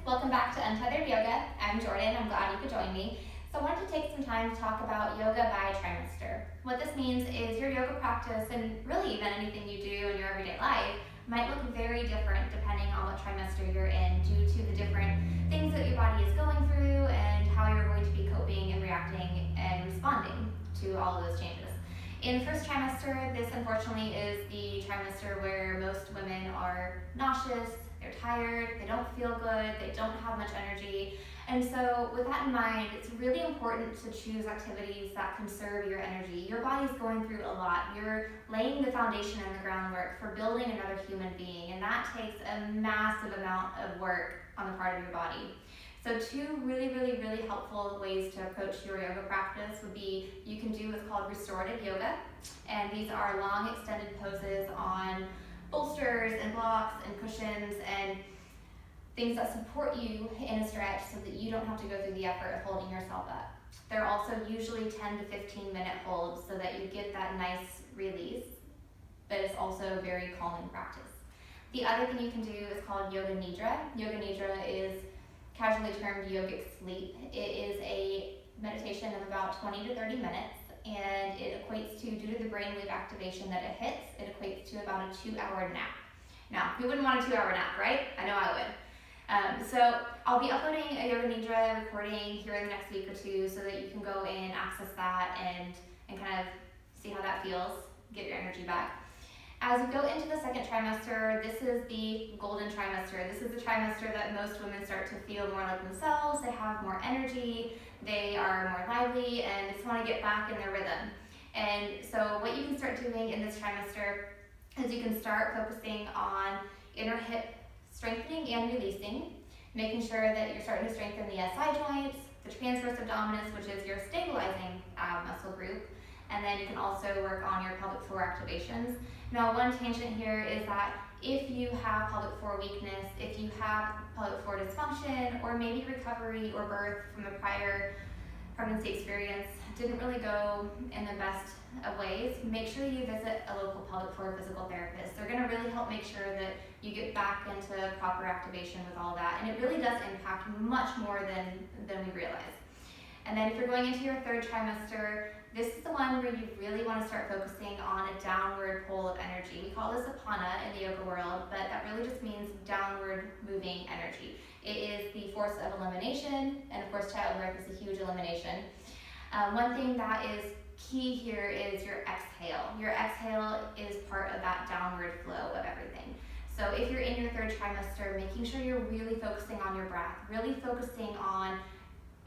Welcome back to Untethered Yoga. I'm Jordan. I'm glad you could join me. So I wanted to take some time to talk about yoga by trimester. What this means is your yoga practice, and really even anything you do in your everyday life, might look very different depending on what trimester you're in due to the different things that your body is going through and how you're going to be coping and reacting and responding to all of those changes. In the first trimester, this unfortunately is the trimester where most women are nauseous, they're tired, they don't feel good, they don't have much energy. And so with that in mind, it's really important to choose activities that conserve your energy. Your body's going through a lot. You're laying the foundation and the groundwork for building another human being, and that takes a massive amount of work on the part of your body. So two really helpful ways to approach your yoga practice would be, you can do what's called restorative yoga, and these are long extended poses on bolsters and blocks and cushions and things that support you in a stretch so that you don't have to go through the effort of holding yourself up. They're also usually 10 to 15 minute holds so that you get that nice release, but it's also a very calming practice. The other thing you can do is called yoga nidra. Yoga nidra is casually termed yogic sleep. It is a meditation of about 20 to 30 minutes, and it equates to, due to the brainwave activation that it hits, it equates to about a 2-hour nap. Now, who wouldn't want a 2-hour nap, right? I know I would. So I'll be uploading a yoga nidra recording here in the next week or two so that you can go in, access that, and kind of see how that feels, get your energy back. As you go into the second trimester, this is the golden trimester. This is the trimester that most women start to feel more like themselves. They have more energy, they are more lively, and they just want to get back in their rhythm. And so what you can start doing in this trimester is you can start focusing on inner hip strengthening and releasing, making sure that you're starting to strengthen the SI joints, the transverse abdominis, which is your stabilizing ab muscle group, and then you can also work on your pelvic floor activations. Now, one tangent here is that if you have pelvic floor weakness, if you have pelvic floor dysfunction, or maybe recovery or birth from a prior pregnancy experience didn't really go in the best of ways, make sure you visit a local pelvic floor physical therapist. They're going to really help make sure that you get back into proper activation with all that, and it really does impact much more than we realize. And then if you're going into your third trimester, this is the one where you really want to start focusing on a downward pull of energy. We call this apana in the yoga world, but that really just means downward moving energy. It is the force of elimination, and of course childbirth is a huge elimination. One thing that is key here is your exhale. Your exhale is part of that downward flow of everything. So if you're in your third trimester, making sure you're really focusing on your breath, really focusing on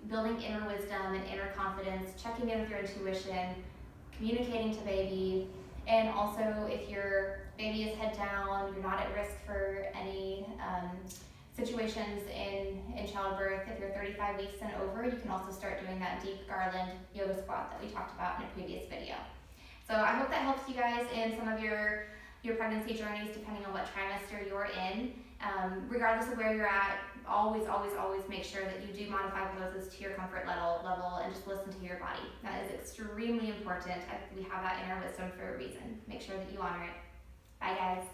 building inner wisdom and inner confidence, checking in with your intuition, communicating to baby, and also if your baby is head down, you're not at risk for any situations in childbirth. If you're 35 weeks and over, you can also start doing that deep garland yoga squat that we talked about in a previous video. So I hope that helps you guys in some of your pregnancy journeys, depending on what trimester you're in. Regardless of where you're at, always make sure that you do modify poses to your comfort level and just listen to your body. That is extremely important. We have that inner wisdom for a reason. Make sure that you honor it. Bye guys.